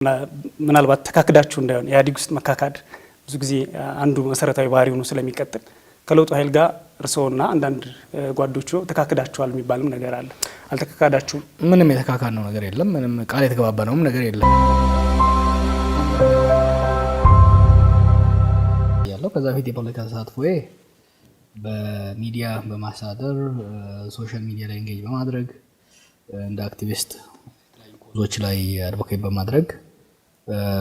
ምናልባት ተካክዳችሁ እንዳይሆን ኢህአዴግ ውስጥ መካካድ ብዙ ጊዜ አንዱ መሰረታዊ ባህሪው ነው ስለሚቀጥል ከለውጡ ኃይል ጋር እርሶና አንዳንድ ጓዶቹ ተካክዳችኋል የሚባልም ነገር አለ። አልተካካዳችሁም? ምንም የተካካነው ነገር የለም። ምንም ቃል የተገባባነውም ነገር የለም። ያለው ከዛ ፊት የፖለቲካ ተሳትፎዬ በሚዲያ በማሳደር ሶሻል ሚዲያ ላይ ኤንጌጅ በማድረግ እንደ አክቲቪስት ኮዞች ላይ አድቮኬት በማድረግ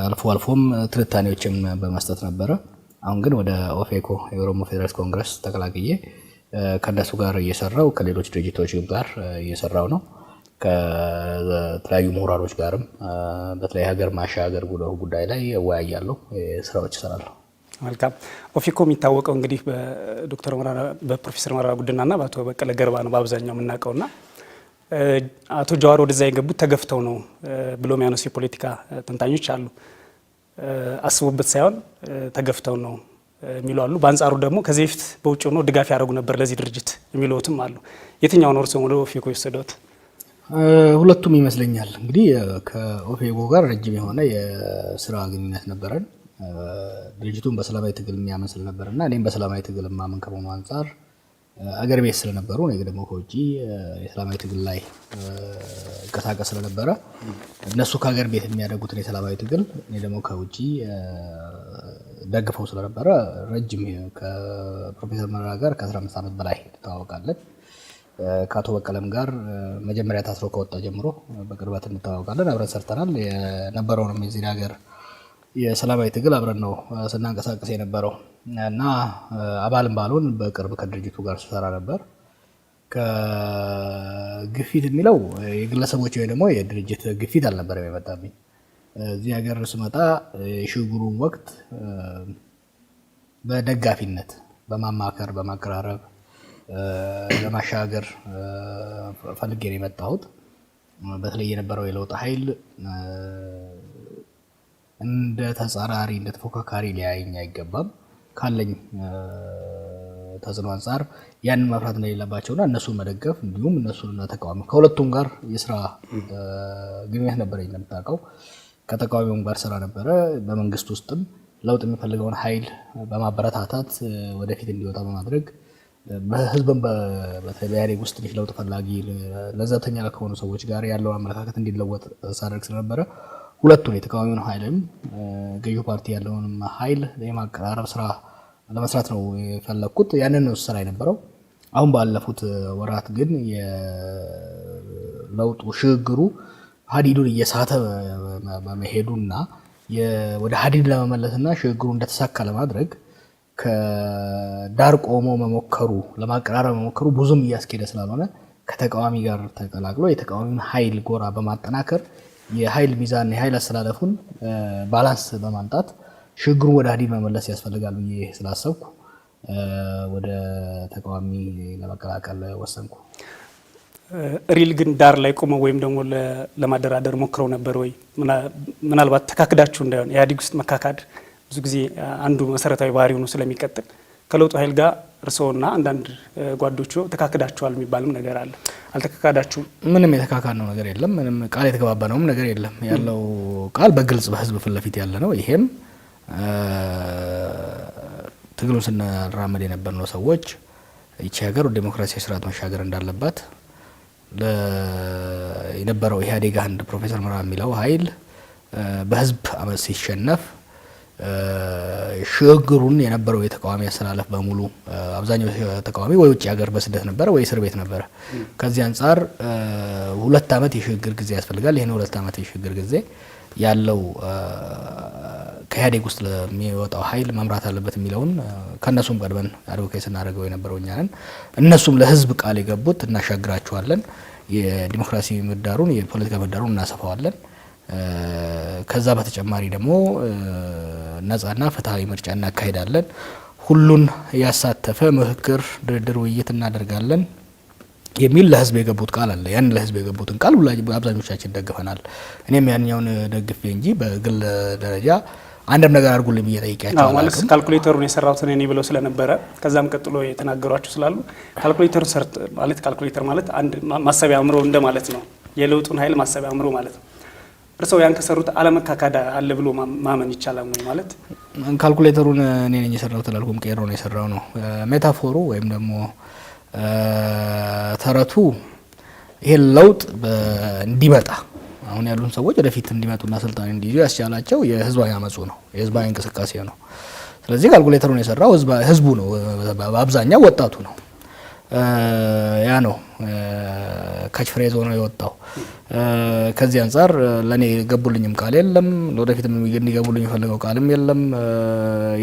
አልፎ አልፎም ትንታኔዎችም በመስጠት ነበረ። አሁን ግን ወደ ኦፌኮ የኦሮሞ ፌደራሊስት ኮንግረስ ተቀላቅዬ ከነሱ ጋር እየሰራው ከሌሎች ድርጅቶች ጋር እየሰራው ነው። ከተለያዩ ምሁራኖች ጋርም በተለይ ሀገር ማሻገር ጉዳይ ላይ እወያያለሁ፣ ስራዎች እሰራለሁ። መልካም። ኦፌኮ የሚታወቀው እንግዲህ በፕሮፌሰር መረራ ጉዲናና በአቶ በቀለ ገርባ ነው በአብዛኛው የምናውቀውና አቶ ጀዋር ወደዛ የገቡት ተገፍተው ነው ብሎ የሚያነሱ የፖለቲካ ተንታኞች አሉ። አስቡበት ሳይሆን ተገፍተው ነው የሚሉ አሉ። በአንጻሩ ደግሞ ከዚህ በፊት በውጭ ሆኖ ድጋፍ ያደርጉ ነበር ለዚህ ድርጅት የሚሉትም አሉ። የትኛው ነው እርስዎ ወደ ኦፌኮ የወሰዱት? ሁለቱም ይመስለኛል። እንግዲህ ከኦፌኮ ጋር ረጅም የሆነ የስራ ግንኙነት ነበረን። ድርጅቱን በሰላማዊ ትግል የሚያምን ስለነበርና እኔም በሰላማዊ ትግል ማመን ከመሆኑ አንጻር አገር ቤት ስለነበሩ እኔ ደግሞ ከውጪ የሰላማዊ ትግል ላይ እንቀሳቀስ ስለነበረ እነሱ ከሀገር ቤት የሚያደርጉትን የሰላማዊ ትግል እኔ ደግሞ ከውጪ ደግፈው ስለነበረ ረጅም ከፕሮፌሰር መረራ ጋር ከ15 ዓመት በላይ እንተዋወቃለን። ከአቶ በቀለም ጋር መጀመሪያ ታስረው ከወጣ ጀምሮ በቅርበት እንተዋወቃለን። አብረን ሰርተናል። የነበረውንም የዚህ ሀገር የሰላማዊ ትግል አብረን ነው ስናንቀሳቀስ የነበረው እና አባልም ባልሆን በቅርብ ከድርጅቱ ጋር ስሰራ ነበር። ከግፊት የሚለው የግለሰቦች ወይ ደግሞ የድርጅት ግፊት አልነበረም የመጣብኝ። እዚህ ሀገር ስመጣ የሽግግሩን ወቅት በደጋፊነት በማማከር በማቀራረብ ለማሻገር ፈልጌ ነው የመጣሁት። በተለይ የነበረው የለውጥ ኃይል እንደ ተጻራሪ እንደ ተፎካካሪ ሊያየኝ አይገባም። ካለኝ ተጽዕኖ አንጻር ያንን መፍራት እንደሌለባቸውና እነሱን መደገፍ እንዲሁም እነሱንና ተቃዋሚ ከሁለቱም ጋር የስራ ግንኙነት ነበረኝ። እንደምታውቀው ከተቃዋሚውም ጋር ስራ ነበረ። በመንግስት ውስጥም ለውጥ የሚፈልገውን ኃይል በማበረታታት ወደፊት እንዲወጣ በማድረግ በህዝብም በኢህአዴግ ውስጥ ትንሽ ለውጥ ፈላጊ ለዘብተኛ ከሆኑ ሰዎች ጋር ያለውን አመለካከት እንዲለወጥ ሳደርግ ስለነበረ ሁለቱን የተቃዋሚውን ኃይልም ገዢው ፓርቲ ያለውንም ኃይል የማቀራረብ ስራ ለመስራት ነው የፈለኩት። ያንን ነው ስራ የነበረው። አሁን ባለፉት ወራት ግን የለውጡ ሽግግሩ ሀዲዱን እየሳተ በመሄዱና ወደ ሀዲድ ለመመለስና ሽግግሩ እንደተሳካ ለማድረግ ከዳር ቆሞ መሞከሩ ለማቀራረብ መሞከሩ ብዙም እያስኬደ ስላልሆነ ከተቃዋሚ ጋር ተቀላቅሎ የተቃዋሚውን ኃይል ጎራ በማጠናከር የኃይል ሚዛን የኃይል አስተላለፉን ባላንስ በማምጣት ሽግግሩን ወደ ሀዲድ መመለስ ያስፈልጋል ብዬ ስላሰብኩ ወደ ተቃዋሚ ለመቀላቀል ወሰንኩ። ሪል ግን ዳር ላይ ቆመው ወይም ደግሞ ለማደራደር ሞክረው ነበር ወይ? ምናልባት ተካክዳችሁ እንዳይሆን ኢህአዴግ ውስጥ መካካድ ብዙ ጊዜ አንዱ መሰረታዊ ባህሪው ነው ስለሚቀጥል ከለውጡ ኃይል ጋር እርስዎና አንዳንድ ጓዶቹ ተካክዳችኋል የሚባልም ነገር አለ። አልተካካዳችሁም? ምንም የተካካነው ነገር የለም። ምንም ቃል የተገባባነውም ነገር የለም። ያለው ቃል በግልጽ በህዝብ ፊት ለፊት ያለ ነው። ይሄም ትግሉን ስናራመድ የነበርነው ሰዎች ይቺ ሀገር ወደ ዲሞክራሲያዊ ስርዓት መሻገር እንዳለባት የነበረው ኢህአዴግ አንድ ፕሮፌሰር መረራ የሚለው ኃይል በህዝብ አመፅ ሲሸነፍ ሽግግሩን የነበረው የተቃዋሚ አሰላለፍ በሙሉ አብዛኛው ተቃዋሚ ወይ ውጭ ሀገር በስደት ነበረ ወይ እስር ቤት ነበረ። ከዚህ አንጻር 2 ዓመት የሽግግር ጊዜ ያስፈልጋል። ይሄን 2 ዓመት የሽግግር ጊዜ ያለው ከኢህአዴግ ውስጥ ለሚወጣው ኃይል መምራት አለበት የሚለውን ከነሱም ቀድመን አድቮኬት ስናደርገው የነበረው እኛ ነን። እነሱም ለህዝብ ቃል የገቡት እናሻግራቸዋለን፣ የዲሞክራሲ ምህዳሩን የፖለቲካ ምህዳሩን እናሰፋዋለን፣ ከዛ በተጨማሪ ደግሞ ነጻና ፍትሃዊ ምርጫ እናካሄዳለን፣ ሁሉን ያሳተፈ ምክክር፣ ድርድር፣ ውይይት እናደርጋለን የሚል ለህዝብ የገቡት ቃል አለ። ያን ለህዝብ የገቡትን ቃል አብዛኞቻችን ደግፈናል። እኔም ያንኛውን ደግፌ እንጂ በግል ደረጃ አንድም ነገር አድርጉልኝ ብዬ ጠይቄያቸው ማለት ካልኩሌተሩን የሰራሁት እኔ ብለው ስለነበረ ከዛም ቀጥሎ የተናገሯቸው ስላሉ ካልኩሌተር ማለት አንድ ማሰቢያ አእምሮ እንደማለት ነው። የለውጡን ኃይል ማሰቢያ አእምሮ ማለት ነው። እርስዎ ያን ከሰሩት አለመካካዳ አለ ብሎ ማመን ይቻላል ወይ? ማለት ካልኩሌተሩን እኔ ነኝ የሰራሁት አላልኩም፣ ቄሮ ነው የሰራው ነው። ሜታፎሩ ወይም ደግሞ ተረቱ ይሄ ለውጥ እንዲመጣ አሁን ያሉን ሰዎች ወደፊት እንዲመጡና ስልጣን እንዲይዙ ያስቻላቸው የህዝባዊ አመጹ ነው፣ የህዝባዊ እንቅስቃሴ ነው። ስለዚህ ካልኩሌተሩን የሰራው ህዝቡ ነው፣ በአብዛኛው ወጣቱ ነው። ያ ነው ካች ፍሬዝ ሆኖ የወጣው። ከዚህ አንጻር ለኔ ገቡልኝም ቃል የለም፣ ለወደፊትም እንዲገቡልኝ የፈለገው ቃልም የለም፣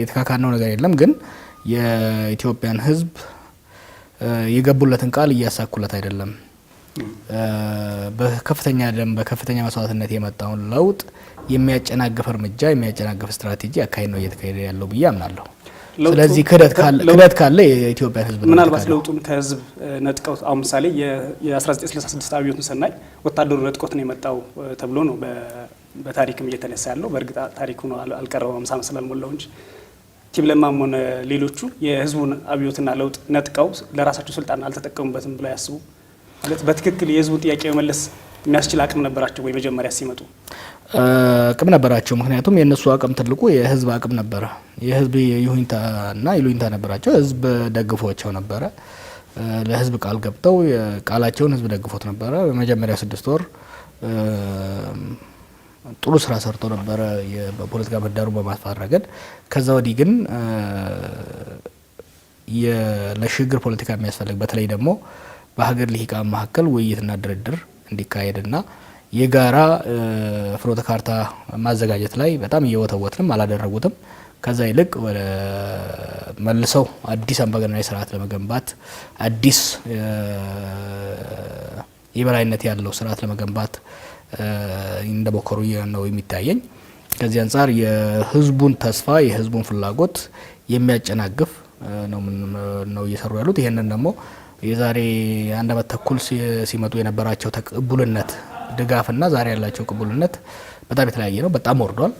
የተካካነው ነገር የለም። ግን የኢትዮጵያን ህዝብ የገቡለትን ቃል እያሳኩለት አይደለም። በከፍተኛ ደም በከፍተኛ መስዋዕትነት የመጣውን ለውጥ የሚያጨናግፍ እርምጃ የሚያጨናግፍ ስትራቴጂ አካሄድ ነው እየተካሄደ ያለው ብዬ አምናለሁ። ስለዚህ ክደት ካለ የኢትዮጵያን ህዝብ ምናልባት ለውጡን ከህዝብ ነጥቀው አሁን ምሳሌ የ1966 አብዮትን ስናይ ወታደሩ ነጥቆት ነው የመጣው ተብሎ ነው በታሪክም እየተነሳ ያለው። በእርግጥ ታሪኩ ነው አልቀረበም 50 ዓመት ስላልሞላው እንጂ ቲም ለማም ሆነ ሌሎቹ የህዝቡን አብዮትና ለውጥ ነጥቀው ለራሳቸው ስልጣን አልተጠቀሙበትም ብለው ያስቡ ማለት በትክክል የህዝቡን ጥያቄ መመለስ የሚያስችል አቅም ነበራቸው ወይ? መጀመሪያ ሲመጡ አቅም ነበራቸው። ምክንያቱም የነሱ አቅም ትልቁ የህዝብ አቅም ነበረ። የህዝብ ይሁንታና ይሉኝታ ነበራቸው። ህዝብ ደግፎቸው ነበረ። ለህዝብ ቃል ገብተው ቃላቸውን ህዝብ ደግፎት ነበረ። በመጀመሪያ 6 ወር ጥሩ ስራ ሰርተው ነበረ በፖለቲካ ምህዳሩ በማስፋት ረገድ። ከዛ ወዲህ ግን ለሽግግር ፖለቲካ የሚያስፈልግ በተለይ ደግሞ በሀገር ልሂቃን መካከል ውይይትና ድርድር እንዲካሄድና የጋራ ፍኖተ ካርታ ማዘጋጀት ላይ በጣም እየወተወትንም አላደረጉትም። ከዛ ይልቅ ወደ መልሰው አዲስ አምባገነናዊ ስርዓት ለመገንባት አዲስ የበላይነት ያለው ስርዓት ለመገንባት እንደሞከሩ ነው የሚታየኝ። ከዚህ አንጻር የህዝቡን ተስፋ የህዝቡን ፍላጎት የሚያጨናግፍ ነው እየሰሩ ያሉት። ይሄንን ደግሞ የዛሬ 1 ዓመት ተኩል ሲመጡ የነበራቸው ተቀቡልነት ድጋፍና ዛሬ ያላቸው ቅቡልነት በጣም የተለያየ ነው። በጣም ወርዷል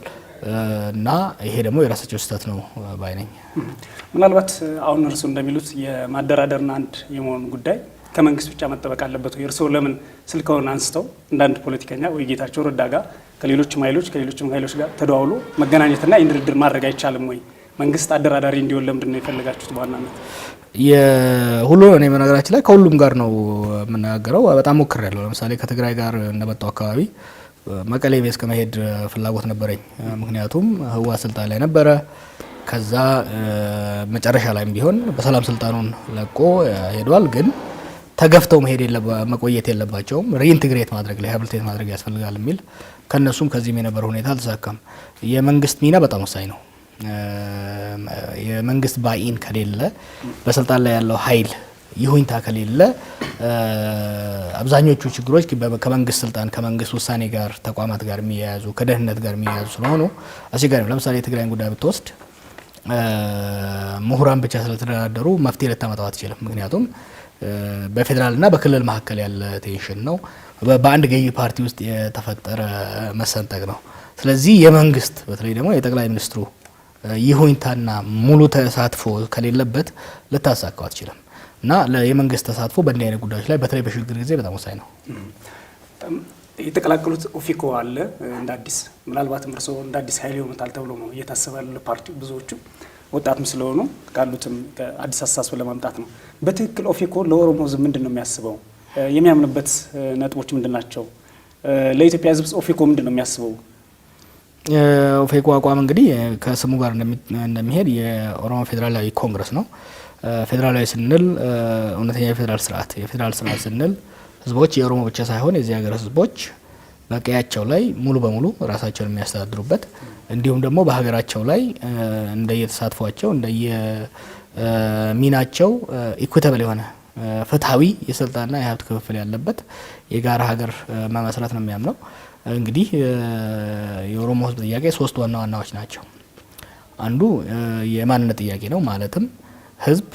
እና ይሄ ደግሞ የራሳቸው ስህተት ነው ባይ ነኝ። ምናልባት አሁን እርሱ እንደሚሉት የማደራደርና አንድ የመሆን ጉዳይ ከመንግስት ብቻ መጠበቅ አለበት ወይ? እርሱ ለምን ስልከውን አንስተው እንዳንድ ፖለቲከኛ ወይ ጌታቸው ረዳ ጋር ከሌሎችም ኃይሎች ጋር ተደዋውሎ መገናኘትና ድርድር ማድረግ አይቻልም ወይ? መንግስት አደራዳሪ እንዲሆን ለምንድን ነው የፈለጋችሁት? በዋናነት የሁሉ እኔ በነገራችን ላይ ከሁሉም ጋር ነው የምናገረው። በጣም ሞክሬያለሁ። ለምሳሌ ከትግራይ ጋር እንደመጣው አካባቢ መቀሌ ቤት ከመሄድ ፍላጎት ነበረኝ። ምክንያቱም ህወሓት ስልጣን ላይ ነበረ። ከዛ መጨረሻ ላይም ቢሆን በሰላም ስልጣኑን ለቆ ሄዷል። ግን ተገፍተው መቆየት የለባቸውም። ሪኢንቴግሬት ማድረግ ሪሃቢሊቴት ማድረግ ያስፈልጋል የሚል ከነሱም ከዚህም የነበረ ሁኔታ አልተሳካም። የመንግስት ሚና በጣም ወሳኝ ነው። የመንግስት ባይን ከሌለ በስልጣን ላይ ያለው ኃይል ይሁንታ ከሌለ አብዛኞቹ ችግሮች ከመንግስት ስልጣን ከመንግስት ውሳኔ ጋር ተቋማት ጋር የሚያያዙ ከደህንነት ጋር የሚያያዙ ስለሆኑ አስቸጋሪ ነው። ለምሳሌ የትግራይን ጉዳይ ብትወስድ ምሁራን ብቻ ስለተደራደሩ መፍትሄ ልታመጣው አትችልም። ምክንያቱም በፌዴራልና በክልል መካከል ያለ ቴንሽን ነው። በአንድ ገዢ ፓርቲ ውስጥ የተፈጠረ መሰንጠቅ ነው። ስለዚህ የመንግስት በተለይ ደግሞ የጠቅላይ ሚኒስትሩ ይሁንታና ሙሉ ተሳትፎ ከሌለበት ልታሳካው አትችልም እና የመንግስት ተሳትፎ በእንዲህ አይነት ጉዳዮች ላይ በተለይ በሽግግር ጊዜ በጣም ወሳኝ ነው። የተቀላቀሉት ኦፌኮ አለ እንደ አዲስ ምናልባትም እርስዎ እንደ አዲስ ኃይል ይሆኑታል ተብሎ ነው እየታሰበ ያለው። ፓርቲው ብዙዎቹ ወጣትም ስለሆኑ ካሉትም አዲስ አስተሳሰብ ለማምጣት ነው። በትክክል ኦፌኮ ለኦሮሞ ህዝብ ምንድን ነው የሚያስበው? የሚያምንበት ነጥቦች ምንድን ናቸው? ለኢትዮጵያ ህዝብ ኦፌኮ ምንድን ነው የሚያስበው? ኦፌኮ አቋም እንግዲህ ከስሙ ጋር እንደሚሄድ የኦሮሞ ፌዴራላዊ ኮንግረስ ነው። ፌዴራላዊ ስንል እውነተኛ የፌዴራል ስርዓት ስንል ህዝቦች የኦሮሞ ብቻ ሳይሆን የዚህ ሀገር ህዝቦች በቀያቸው ላይ ሙሉ በሙሉ ራሳቸውን የሚያስተዳድሩበት እንዲሁም ደግሞ በሀገራቸው ላይ እንደየተሳትፏቸው እንደየሚናቸው ኢኩዊታብል የሆነ ፍትሃዊ የስልጣንና የሀብት ክፍፍል ያለበት የጋራ ሀገር መመስረት ነው የሚያምነው። እንግዲህ የኦሮሞ ህዝብ ጥያቄ 3 ዋና ዋናዎች ናቸው። አንዱ የማንነት ጥያቄ ነው። ማለትም ህዝብ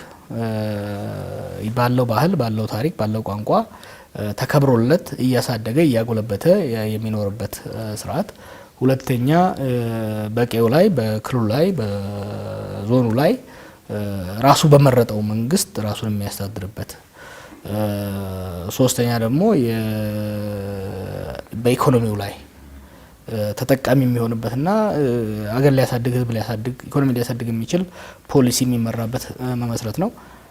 ባለው ባህል፣ ባለው ታሪክ፣ ባለው ቋንቋ ተከብሮለት እያሳደገ እያጎለበተ የሚኖርበት ስርዓት። ሁለተኛ በቀዩ ላይ፣ በክልሉ ላይ፣ በዞኑ ላይ ራሱ በመረጠው መንግስት ራሱን የሚያስተዳድርበት። ሶስተኛ ደግሞ በኢኮኖሚው ላይ ተጠቃሚ የሚሆንበትና አገር ሊያሳድግ ህዝብ ሊያሳድግ ኢኮኖሚ ሊያሳድግ የሚችል ፖሊሲ የሚመራበት መመስረት ነው።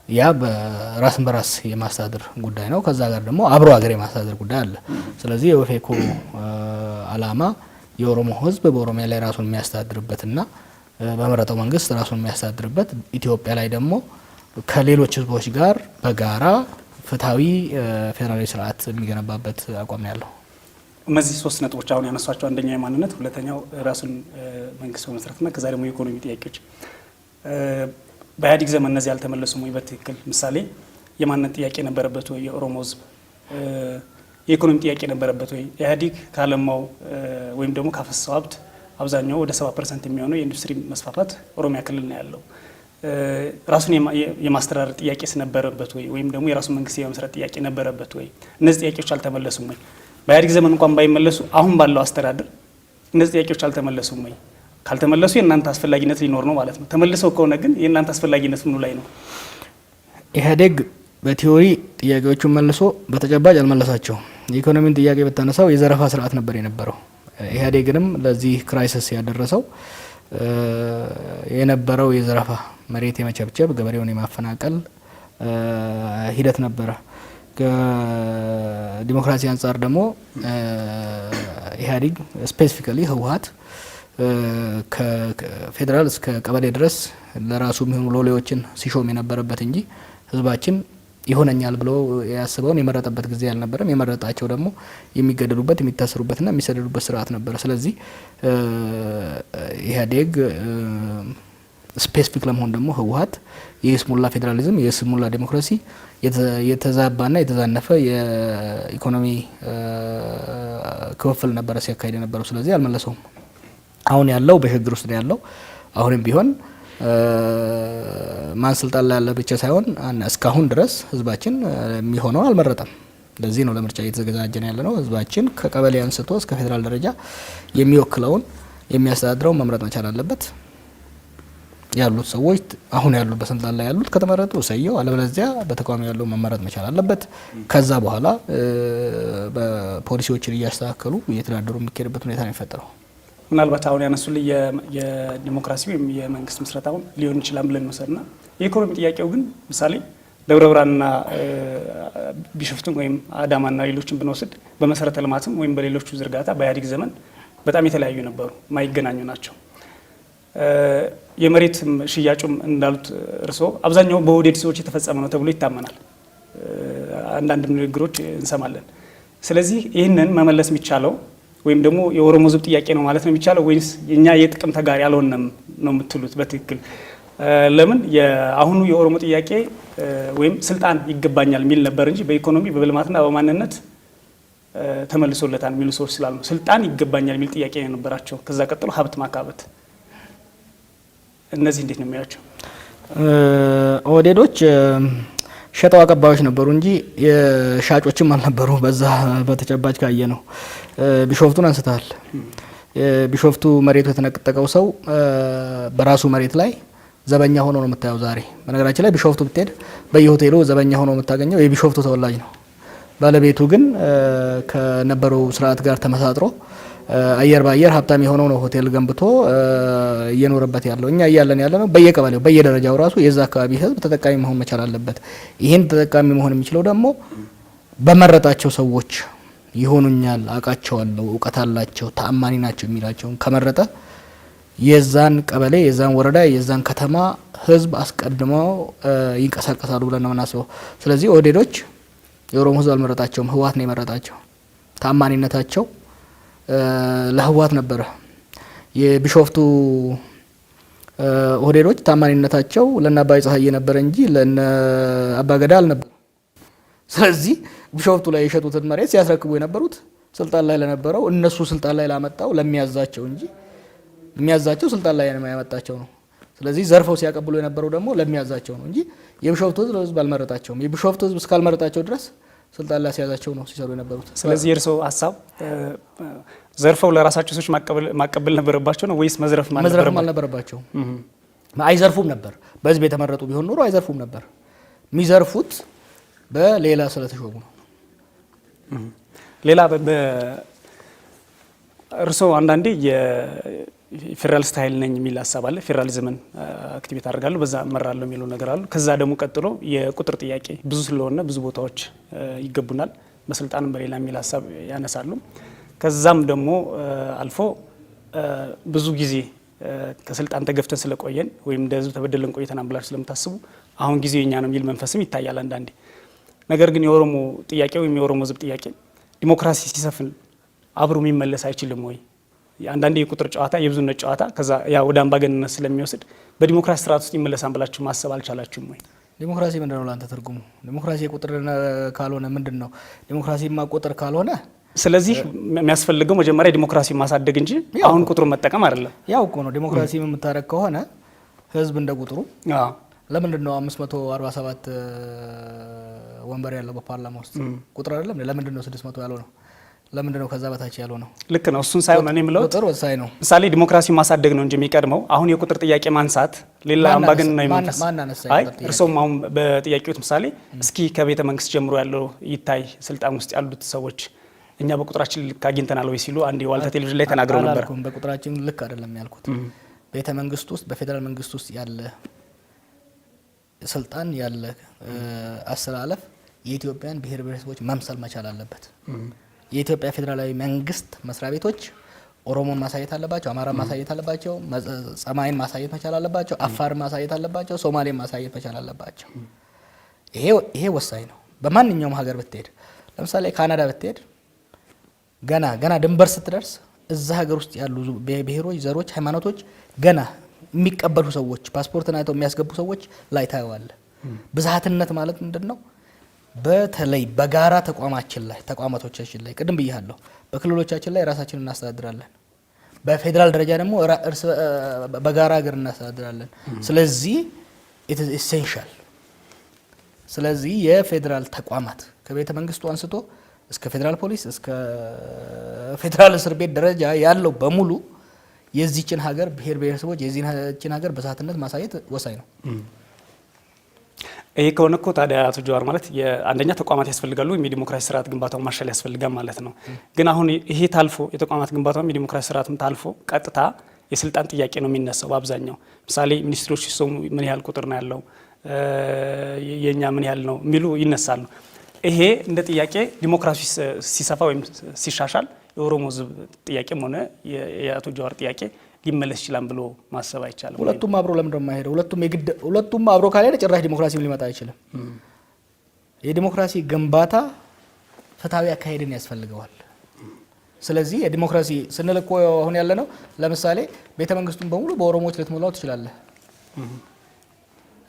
ያ በራስን በራስ የማስተዳደር ጉዳይ ነው። ከዛ ጋር ደግሞ አብሮ ሀገር የማስተዳደር ጉዳይ አለ። ስለዚህ የኦፌኮ አላማ የኦሮሞ ህዝብ በኦሮሚያ ላይ ራሱን የሚያስተዳድርበትና በመረጠው መንግስት ራሱን የሚያስተዳድርበት ኢትዮጵያ ላይ ደግሞ ከሌሎች ህዝቦች ጋር በጋራ ፍትሃዊ ፌዴራላዊ ስርዓት የሚገነባበት አቋም ያለው። እነዚህ ሶስት ነጥቦች አሁን ያነሷቸው አንደኛው የማንነት፣ ሁለተኛው ራሱን መንግስት በመስረትና ከዛ ደግሞ የኢኮኖሚ ጥያቄዎች በኢህአዴግ ዘመን እነዚህ አልተመለሱም ወይ? በትክክል ምሳሌ የማንነት ጥያቄ ነበረበት ወይ? የኦሮሞ ህዝብ የኢኮኖሚ ጥያቄ ነበረበት ወይ? ኢህአዴግ ካለማው ወይም ደግሞ ካፈሰው ሀብት አብዛኛው ወደ 70% የሚሆነው የኢንዱስትሪ መስፋፋት ኦሮሚያ ክልል ነው ያለው። ራሱን የማስተዳደር ጥያቄስ ነበረበት ወይ? ወይም ደግሞ የራሱን መንግስት የመመስረት ጥያቄ ነበረበት ወይ? እነዚህ ጥያቄዎች አልተመለሱም ወይ? በኢህአዴግ ዘመን እንኳን ባይመለሱ አሁን ባለው አስተዳደር እነዚህ ጥያቄዎች አልተመለሱም ወይ? ካልተመለሱ የእናንተ አስፈላጊነት ሊኖር ነው ማለት ነው። ተመልሰው ከሆነ ግን የእናንተ አስፈላጊነት ምኑ ላይ ነው? ኢህአዴግ በቲዮሪ ጥያቄዎቹን መልሶ በተጨባጭ አልመለሳቸውም። የኢኮኖሚን ጥያቄ በተነሳው የዘረፋ ስርዓት ነበር የነበረው። ኢህአዴግንም ለዚህ ክራይሲስ ያደረሰው የነበረው የዘረፋ መሬት የመቸብቸብ ገበሬውን የማፈናቀል ሂደት ነበረ። ከዲሞክራሲ አንጻር ደግሞ ኢህአዴግ ስፔሲፊካሊ ህወሓት ከፌዴራል እስከ ቀበሌ ድረስ ለራሱ የሚሆኑ ሎሌዎችን ሲሾም የነበረበት እንጂ ህዝባችን ይሆነኛል ብሎ ያስበውን የመረጠበት ጊዜ አልነበረም። የመረጣቸው ደግሞ የሚገደሉበት የሚታሰሩበትና የሚሰደዱበት ስርዓት ነበረ። ስለዚህ ኢህአዴግ ስፔሲፊክ ለመሆን ደግሞ ህወሓት የስሙላ ፌዴራሊዝም የስሙላ ዲሞክራሲ የተዛባና የተዛነፈ የኢኮኖሚ ክፍፍል ነበረ ሲያካሂድ የነበረው። ስለዚህ አልመለሰውም። አሁን ያለው በሽግግር ውስጥ ነው ያለው። አሁንም ቢሆን ማን ስልጣን ላይ ያለ ብቻ ሳይሆን እስካሁን ድረስ ህዝባችን የሚሆነው አልመረጠም። ለዚህ ነው ለምርጫ እየተዘጋጀን ያለ ነው። ህዝባችን ከቀበሌ አንስቶ እስከ ፌዴራል ደረጃ የሚወክለውን የሚያስተዳድረው መምረጥ መቻል አለበት። ያሉት ሰዎች አሁን ያሉት በስልጣን ላይ ያሉት ከተመረጡ ሰየው፣ አለበለዚያ በተቃዋሚ ያለው መመረጥ መቻል አለበት። ከዛ በኋላ በፖሊሲዎችን እያስተካከሉ እየተዳደሩ የሚካሄድበት ሁኔታ ነው የሚፈጠረው። ምናልባት አሁን ያነሱልኝ የዲሞክራሲ ወይም የመንግስት ምስረታውን ሊሆን ይችላል ብለን ወሰድና የኢኮኖሚ ጥያቄው ግን ምሳሌ ደብረ ብርሃንና ቢሾፍቱን ወይም አዳማና ሌሎችን ብንወስድ በመሰረተ ልማትም ወይም በሌሎቹ ዝርጋታ በኢህአዴግ ዘመን በጣም የተለያዩ ነበሩ፣ ማይገናኙ ናቸው። የመሬት ሽያጩም እንዳሉት እርስዎ አብዛኛው በኦህዴድ ሰዎች የተፈጸመ ነው ተብሎ ይታመናል። አንዳንድ ንግግሮች እንሰማለን። ስለዚህ ይህንን መመለስ የሚቻለው ወይም ደግሞ የኦሮሞ ህዝብ ጥያቄ ነው ማለት ነው የሚቻለው ወይስ የኛ የጥቅም ተጋሪ ያልሆነም ነው የምትሉት? በትክክል ለምን የአሁኑ የኦሮሞ ጥያቄ ወይም ስልጣን ይገባኛል የሚል ነበር እንጂ በኢኮኖሚ በልማትና በማንነት ተመልሶለታል የሚሉ ሰዎች ስላሉ ነው። ስልጣን ይገባኛል የሚል ጥያቄ ነው የነበራቸው። ከዛ ቀጥሎ ሀብት ማካበት። እነዚህ እንዴት ነው የሚያቸው? ኦህዴዶች ሸጠው አቀባዮች ነበሩ እንጂ የሻጮችም አልነበሩ። በዛ በተጨባጭ ካየ ነው። ቢሾፍቱን አንስተሃል። ቢሾፍቱ መሬቱ የተነጠቀው ሰው በራሱ መሬት ላይ ዘበኛ ሆኖ ነው የምታየው ዛሬ። በነገራችን ላይ ቢሾፍቱ ብትሄድ በየሆቴሉ ዘበኛ ሆኖ የምታገኘው የቢሾፍቱ ተወላጅ ነው። ባለቤቱ ግን ከነበረው ስርዓት ጋር ተመሳጥሮ አየር ባየር ሀብታም የሆነው ነው ሆቴል ገንብቶ እየኖረበት ያለው። እኛ እያለን ያለ ነው በየቀበሌው በየደረጃው ራሱ የዛ አካባቢ ህዝብ ተጠቃሚ መሆን መቻል አለበት። ይህን ተጠቃሚ መሆን የሚችለው ደግሞ በመረጣቸው ሰዎች ይሆኑኛል፣ አውቃቸዋለሁ፣ እውቀት አላቸው፣ ተአማኒ ናቸው የሚላቸውን ከመረጠ የዛን ቀበሌ የዛን ወረዳ የዛን ከተማ ህዝብ አስቀድመው ይንቀሳቀሳሉ ብለን ነው የምናስበው። ስለዚህ ኦህዴዶች የኦሮሞ ህዝብ አልመረጣቸውም፣ ህወሓት ነው የመረጣቸው። ተአማኒነታቸው ለህወሓት ነበረ። የቢሾፍቱ ኦህዴዶች ታማኝነታቸው ለነ አባይ ፀሐዬ ነበረ እንጂ ለነ አባገዳ አልነበረ። ስለዚህ ቢሾፍቱ ላይ የሸጡትን መሬት ሲያስረክቡ የነበሩት ስልጣን ላይ ለነበረው እነሱ ስልጣን ላይ ላመጣው ለሚያዛቸው እንጂ የሚያዛቸው ስልጣን ላይ ያመጣቸው ነው። ስለዚህ ዘርፈው ሲያቀብሉ የነበረው ደግሞ ለሚያዛቸው ነው እንጂ የቢሾፍቱ ህዝብ አልመረጣቸውም። የቢሾፍቱ ህዝብ እስካልመረጣቸው ድረስ ስልጣን ላይ ሲያዛቸው ነው ሲሰሩ የነበሩት። ስለዚህ የእርስዎ ሀሳብ ዘርፈው ለራሳቸው ሰዎች ማቀበል ነበረባቸው ነው ወይስ መዝረፍም አልነበረባቸው? አይዘርፉም ነበር። በህዝብ የተመረጡ ቢሆን ኖሮ አይዘርፉም ነበር። የሚዘርፉት በሌላ ስለተሾሙ ነው። ሌላ እርስዎ አንዳንዴ የፌዴራሊስት ኃይል ነኝ የሚል ሀሳብ አለ። ፌዴራሊዝምን አክቲቬት አደርጋለሁ በዛ እመራለሁ የሚለው ነገር አሉ። ከዛ ደግሞ ቀጥሎ የቁጥር ጥያቄ ብዙ ስለሆነ ብዙ ቦታዎች ይገቡናል በስልጣንም በሌላ የሚል ሀሳብ ያነሳሉ። ከዛም ደግሞ አልፎ ብዙ ጊዜ ከስልጣን ተገፍተን ስለቆየን ወይም እንደ ህዝብ ተበደለን ቆይተናል ብላችሁ ስለምታስቡ አሁን ጊዜው የኛ ነው የሚል መንፈስም ይታያል አንዳንዴ። ነገር ግን የኦሮሞ ጥያቄ ወይም የኦሮሞ ህዝብ ጥያቄ ዲሞክራሲ ሲሰፍን አብሮ የሚመለስ አይችልም ወይ? አንዳንዴ የቁጥር ጨዋታ የብዙነት ጨዋታ ከዛ ያ ወደ አምባገነንነት ስለሚወስድ በዲሞክራሲ ስርዓት ውስጥ ይመለሳል ብላችሁ ማሰብ አልቻላችሁም ወይ? ዲሞክራሲ ምንድነው ላንተ ትርጉሙ? ዲሞክራሲ የቁጥር ካልሆነ ምንድነው? ዲሞክራሲማ ቁጥር ካልሆነ ስለዚህ የሚያስፈልገው መጀመሪያ ዲሞክራሲ ማሳደግ እንጂ አሁን ቁጥሩን መጠቀም አይደለም። ያው እኮ ነው ዲሞክራሲ የምታረግ ከሆነ ህዝብ እንደ ቁጥሩ ለምንድን ነው 547 ወንበር ያለው በፓርላማ ውስጥ ቁጥር አይደለም? ለምንድን ነው 600 ያለው ነው? ለምንድን ነው ከዛ በታች ያለው ነው? ልክ ነው። እሱን ሳይሆን እኔ የምለው ቁጥር ወሳኝ ነው። ምሳሌ ዲሞክራሲ ማሳደግ ነው እንጂ የሚቀድመው አሁን የቁጥር ጥያቄ ማንሳት ሌላ አምባገነናዊ መንፈስ አይ እርሶም አሁን በጥያቄዎት ምሳሌ እስኪ ከቤተ መንግስት ጀምሮ ያለው ይታይ ስልጣን ውስጥ ያሉት ሰዎች እኛ በቁጥራችን ልክ አግኝተናል ወይ ሲሉ አንድ የዋልታ ቴሌቪዥን ላይ ተናግረው ነበር። በቁጥራችን ልክ አይደለም ያልኩት ቤተ መንግስት ውስጥ በፌደራል መንግስት ውስጥ ያለ ስልጣን ያለ አስተላለፍ የኢትዮጵያን ብሔር ብሔረሰቦች መምሰል መቻል አለበት። የኢትዮጵያ ፌደራላዊ መንግስት መስሪያ ቤቶች ኦሮሞን ማሳየት አለባቸው፣ አማራን ማሳየት አለባቸው፣ ጸማይን ማሳየት መቻል አለባቸው፣ አፋርን ማሳየት አለባቸው፣ ሶማሌን ማሳየት መቻል አለባቸው። ይሄ ወሳኝ ነው። በማንኛውም ሀገር ብትሄድ ለምሳሌ ካናዳ ብትሄድ ገና ድንበር ስትደርስ እዛ ሀገር ውስጥ ያሉ ብሔሮች፣ ዘሮች፣ ሃይማኖቶች ገና የሚቀበሉ ሰዎች ፓስፖርትን አይተው የሚያስገቡ ሰዎች ላይ ታየዋለ። ብዝሃትነት ማለት ምንድነው? በተለይ በጋራ ተቋማቶቻችን ላይ ቅድም ብያለሁ፣ በክልሎቻችን ላይ ራሳችንን እናስተዳድራለን። በፌዴራል ደረጃ ደግሞ በጋራ ሀገር እናስተዳድራለን። ስለዚህ ኢት ኢዝ ኢሴንሻል። ስለዚህ የፌዴራል ተቋማት ከቤተ መንግስቱ አንስቶ እስከ ፌዴራል ፖሊስ እስከ ፌዴራል እስር ቤት ደረጃ ያለው በሙሉ የዚህችን ሀገር ብሔር ብሔረሰቦች የዚህችን ሀገር ብዝሃትነት ማሳየት ወሳኝ ነው። ይሄ ከሆነ እኮ ታዲያ አቶ ጀዋር ማለት የአንደኛ ተቋማት ያስፈልጋሉ ወይም የዲሞክራሲ ስርዓት ግንባታው ማሻል ያስፈልጋል ማለት ነው። ግን አሁን ይሄ ታልፎ የተቋማት ግንባታው የዲሞክራሲ ስርዓትም ታልፎ ቀጥታ የስልጣን ጥያቄ ነው የሚነሳው በአብዛኛው። ምሳሌ ሚኒስትሮች ሲሰሙ ምን ያህል ቁጥር ነው ያለው የኛ ምን ያህል ነው የሚሉ ይነሳሉ። ይሄ እንደ ጥያቄ ዲሞክራሲ ሲሰፋ ወይም ሲሻሻል የኦሮሞ ህዝብ ጥያቄም ሆነ የአቶ ጀዋር ጥያቄ ሊመለስ ይችላል ብሎ ማሰብ አይቻልም። ሁለቱም አብሮ ለምን ነው የማይሄደው? ሁለቱም አብሮ ካልሄደ ጭራሽ ዲሞክራሲም ሊመጣ አይችልም። የዲሞክራሲ ግንባታ ፍትሃዊ አካሄድን ያስፈልገዋል። ስለዚህ የዲሞክራሲ ስንል እኮ አሁን ያለ ነው። ለምሳሌ ቤተ መንግስቱን በሙሉ በኦሮሞዎች ልትሞላው ትችላለህ።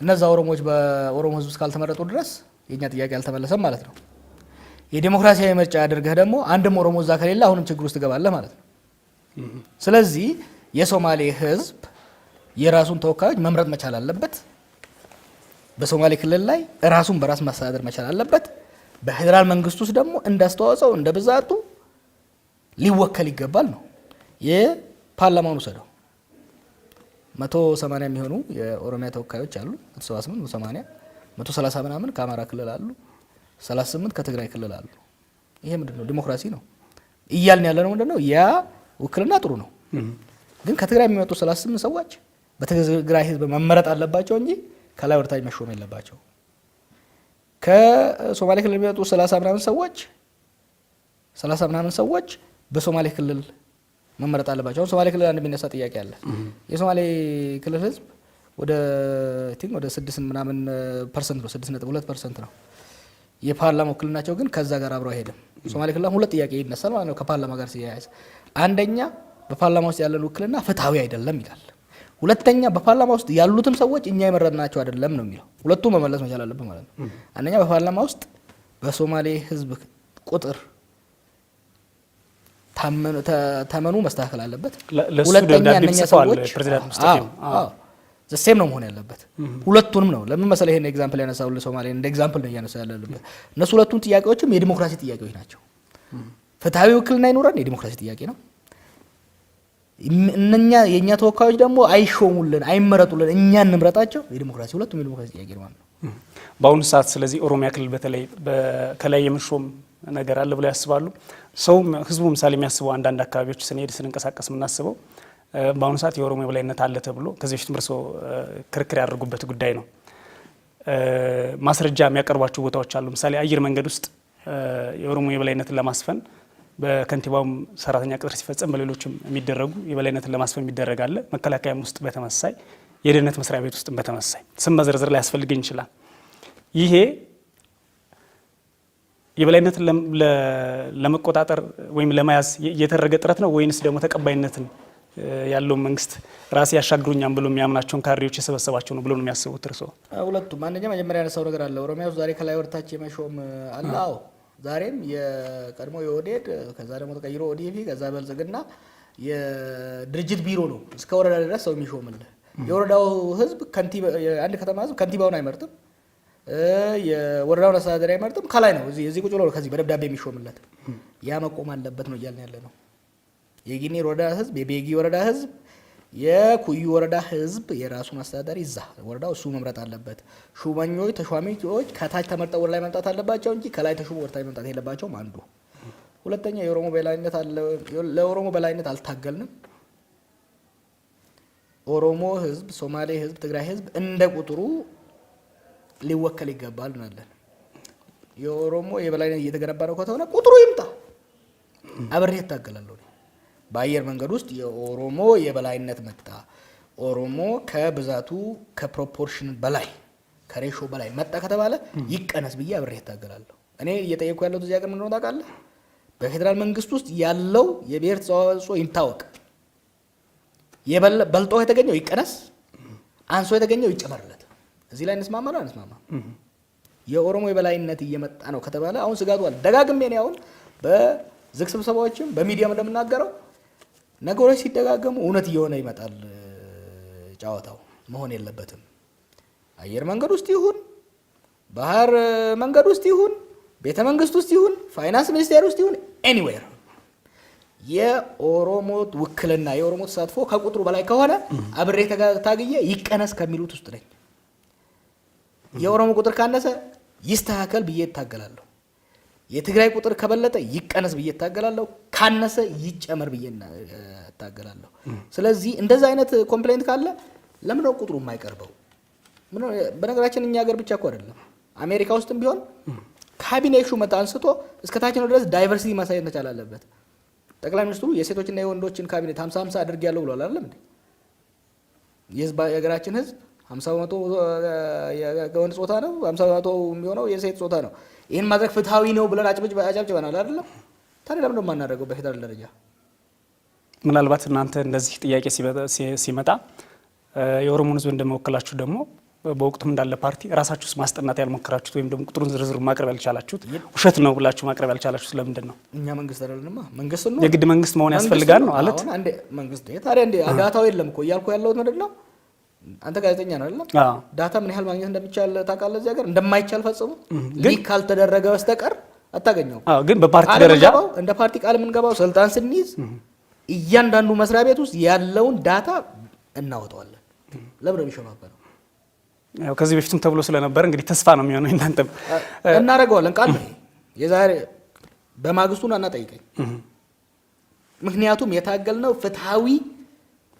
እነዛ ኦሮሞዎች በኦሮሞ ህዝብ እስካልተመረጡ ድረስ የኛ ጥያቄ አልተመለሰም ማለት ነው። የዲሞክራሲያዊ ምርጫ አድርገህ ደግሞ አንድም ኦሮሞ እዛ ከሌለ አሁንም ችግር ውስጥ ትገባለህ ማለት ነው። ስለዚህ የሶማሌ ህዝብ የራሱን ተወካዮች መምረጥ መቻል አለበት። በሶማሌ ክልል ላይ ራሱን በራስ ማስተዳደር መቻል አለበት። በፌዴራል መንግስት ውስጥ ደግሞ እንዳስተዋጽኦ እንደ ብዛቱ ሊወከል ይገባል ነው። የፓርላማውን ወሰደው 180 የሚሆኑ የኦሮሚያ ተወካዮች አሉ። 180 130 ምናምን ከአማራ ክልል አሉ፣ 38 ከትግራይ ክልል አሉ። ይሄ ምንድነው? ዲሞክራሲ ነው እያልን ያለ ነው። ምንድነው? ያ ውክልና ጥሩ ነው፣ ግን ከትግራይ የሚመጡ 38 ሰዎች በትግራይ ህዝብ መመረጥ አለባቸው እንጂ ከላይ ወርታች መሾም የለባቸው። ከሶማሌ ክልል የሚመጡ 30 ምናምን ሰዎች በሶማሌ ክልል መመረጥ አለባቸው። አሁን ሶማሌ ክልል አንድ የሚነሳ ጥያቄ አለ። የሶማሌ ክልል ህዝብ ወደ 6% ነው፣ 6.2% ነው። የፓርላማ ውክልናቸው ግን ከዛ ጋር አብረው አይሄድም። ሶማሌ ክልል ሁለት ጥያቄ ይነሳል ማለት ነው ከፓርላማ ጋር ሲያያዝ። አንደኛ በፓርላማ ውስጥ ያለን ውክልና ፍትሃዊ አይደለም ይላል። ሁለተኛ በፓርላማ ውስጥ ያሉትም ሰዎች እኛ የመረጥናቸው አይደለም ነው የሚለው። ሁለቱም መመለስ መቻል አለበት ማለት ነው። አንደኛ በፓርላማ ውስጥ በሶማሌ ህዝብ ቁጥር ተመኑ መስተካከል አለበት። ሁለተኛ እነኛ ሰዎች ዘሴም ነው መሆን ያለበት። ሁለቱንም ነው። ለምን መሰለህ ይሄን ኤግዛምፕል ያነሳው ለሶማሌ እንደ ኤግዛምፕል ነው ያነሳው ያለበት። እነሱ ሁለቱም ጥያቄዎችም የዲሞክራሲ ጥያቄዎች ናቸው። ፍትሃዊ ውክልና ይኖረን የዲሞክራሲ ጥያቄ ነው። እነኛ የኛ ተወካዮች ደግሞ አይሾሙልን፣ አይመረጡልን፣ እኛ እንምረጣቸው የዲሞክራሲ ሁለቱም የዲሞክራሲ ጥያቄ ነው ማለት ነው በአሁኑ ሰዓት። ስለዚህ ኦሮሚያ ክልል በተለይ ከላይ የምሾም ነገር አለ ብለው ያስባሉ? ሰውም ህዝቡ ምሳሌ የሚያስበው አንዳንድ አካባቢዎች ስንንቀሳቀስ የምናስበው በአሁኑ ሰዓት የኦሮሞ የበላይነት አለ ተብሎ ከዚህ በፊት እርሶ ክርክር ያደርጉበት ጉዳይ ነው። ማስረጃ የሚያቀርቧቸው ቦታዎች አሉ። ምሳሌ አየር መንገድ ውስጥ የኦሮሞ የበላይነትን ለማስፈን በከንቲባውም ሰራተኛ ቅጥር ሲፈጸም በሌሎችም የሚደረጉ የበላይነትን ለማስፈን የሚደረግ አለ። መከላከያም ውስጥ በተመሳይ የደህንነት መስሪያ ቤት ውስጥ በተመሳይ ስም መዘርዘር ላይ ያስፈልገኝ ይችላል። ይሄ የበላይነትን ለመቆጣጠር ወይም ለመያዝ የተደረገ ጥረት ነው ወይንስ ደግሞ ተቀባይነትን ያለው መንግስት ራሴ ያሻግሩኛም ብሎ የሚያምናቸውን ካድሬዎች የሰበሰባቸው ነው ብሎ ነው የሚያስቡት እርሶ? ሁለቱም። አንደኛ መጀመሪያ ያነሳው ነገር አለ። ኦሮሚያ ውስጥ ዛሬ ከላይ ወርታች የመሾም አለ። አዎ ዛሬም የቀድሞ የኦህዴድ ከዛ ደግሞ ተቀይሮ ኦዲፒ ከዛ በልጽግና የድርጅት ቢሮ ነው እስከ ወረዳ ድረስ ሰው የሚሾምልህ። የወረዳው ህዝብ አንድ ከተማ ህዝብ ከንቲባውን አይመርጥም፣ የወረዳውን አስተዳደር አይመርጥም። ከላይ ነው እዚህ ቁጭ ብሎ ከዚህ በደብዳቤ የሚሾምለት። ያ መቆም አለበት ነው እያልን ያለ ነው። የጊኒ ወረዳ ህዝብ፣ የቤጊ ወረዳ ህዝብ፣ የኩዩ ወረዳ ህዝብ የራሱን አስተዳዳሪ ይዛ ወረዳው እሱ መምረጥ አለበት። ሹመኞች ተሿሚዎች ከታች ተመርጠው ወደ ላይ መምጣት አለባቸው እንጂ ከላይ ተሹሞ ወደ ታች መምጣት የለባቸውም። አንዱ። ሁለተኛ የኦሮሞ በላይነት አለ። ለኦሮሞ በላይነት አልታገልንም። ኦሮሞ ህዝብ፣ ሶማሌ ህዝብ፣ ትግራይ ህዝብ እንደ ቁጥሩ ሊወከል ይገባል እንላለን። የኦሮሞ የበላይነት እየተገነባ ነው ከተሆነ ቁጥሩ ይምጣ፣ አብሬ እታገላለሁ። በአየር መንገድ ውስጥ የኦሮሞ የበላይነት መጣ፣ ኦሮሞ ከብዛቱ ከፕሮፖርሽን በላይ ከሬሾ በላይ መጣ ከተባለ ይቀነስ ብዬ አብሬ እታገላለሁ። እኔ እየጠየኩ ያለው እዚህ ሀገር ምንድነው ታውቃለህ? በፌዴራል መንግስት ውስጥ ያለው የብሔር ተዋጽኦ ይታወቅ። በልጦ የተገኘው ይቀነስ፣ አንሶ የተገኘው ይጨመርለት። እዚህ ላይ እንስማማ ነው አንስማማ? የኦሮሞ የበላይነት እየመጣ ነው ከተባለ አሁን ስጋቱ አለ። ደጋግሜ ነው አሁን በዝግ ስብሰባዎችም በሚዲያም እንደምናገረው ነገሮች ሲደጋገሙ እውነት እየሆነ ይመጣል። ጨዋታው መሆን የለበትም። አየር መንገድ ውስጥ ይሁን፣ ባህር መንገድ ውስጥ ይሁን፣ ቤተ መንግስት ውስጥ ይሁን፣ ፋይናንስ ሚኒስቴር ውስጥ ይሁን፣ ኤኒዌር የኦሮሞ ውክልና የኦሮሞ ተሳትፎ ከቁጥሩ በላይ ከሆነ አብሬ ታግዬ ይቀነስ ከሚሉት ውስጥ ነኝ። የኦሮሞ ቁጥር ካነሰ ይስተካከል ብዬ እታገላለሁ። የትግራይ ቁጥር ከበለጠ ይቀነስ ብዬ እታገላለሁ። ካነሰ ይጨመር ብዬ እታገላለሁ። ስለዚህ እንደዛ አይነት ኮምፕሌንት ካለ ለምን ነው ቁጥሩ የማይቀርበው? በነገራችን እኛ ሀገር ብቻ እኮ አይደለም፣ አሜሪካ ውስጥም ቢሆን ካቢኔ ሹመት አንስቶ እስከ ታችኛው ድረስ ዳይቨርሲቲ ማሳየት መቻል አለበት። ጠቅላይ ሚኒስትሩ የሴቶችና የወንዶችን ካቢኔት 50-50 አድርጌያለሁ ብሏል አይደለም እንዴ? የሀገራችን ህዝብ 50% የወንድ ጾታ ነው፣ 50% የሚሆነው የሴት ጾታ ነው። ይህን ማድረግ ፍትሃዊ ነው ብለን አጨብጭበናል አይደለም? ታዲያ ለምን ነው የማናደርገው በፌደራል ደረጃ? ምናልባት እናንተ እንደዚህ ጥያቄ ሲመጣ የኦሮሞን ህዝብ እንደመወከላችሁ ደግሞ በወቅቱም እንዳለ ፓርቲ ራሳችሁስ ማስጠናት ያልሞከራችሁት ወይም ደግሞ ቁጥሩን ዝርዝሩ ማቅረብ ያልቻላችሁት ውሸት ነው ብላችሁ ማቅረብ ያልቻላችሁት ለምንድን ነው? እኛ መንግስት አይደለንማ። መንግስት ነው የግድ መንግስት መሆን ያስፈልጋል ነው አለት አንዴ መንግስት ታዲያ እንዴ ዳታው የለም እኮ እያልኩ ያለሁት ምንድን ነው? አንተ ጋዜጠኛ ነው አይደለም? ዳታ ምን ያህል ማግኘት እንደሚቻል ታውቃለህ? እዚህ ሀገር እንደማይቻል ፈጽሞ ሊክ ካልተደረገ በስተቀር አታገኘውም። ግን በፓርቲ ደረጃ እንደ ፓርቲ ቃል የምንገባው ስልጣን ስንይዝ እያንዳንዱ መስሪያ ቤት ውስጥ ያለውን ዳታ እናወጣዋለን። ለምን ነው የሚሸማበረው? ያው ከዚህ በፊትም ተብሎ ስለነበር እንግዲህ ተስፋ ነው የሚሆነው። እናንተም እናደርገዋለን ቃል የዛሬ በማግስቱን አናጠይቀኝ። ምክንያቱም የታገልነው ፍትሃዊ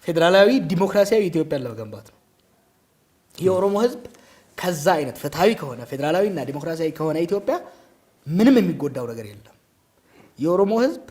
ፌዴራላዊ ዲሞክራሲያዊ ኢትዮጵያን ለመገንባት ነው። የኦሮሞ ህዝብ ከዛ አይነት ፍትሃዊ ከሆነ ፌዴራላዊና ዲሞክራሲያዊ ከሆነ ኢትዮጵያ ምንም የሚጎዳው ነገር የለም። የኦሮሞ ህዝብ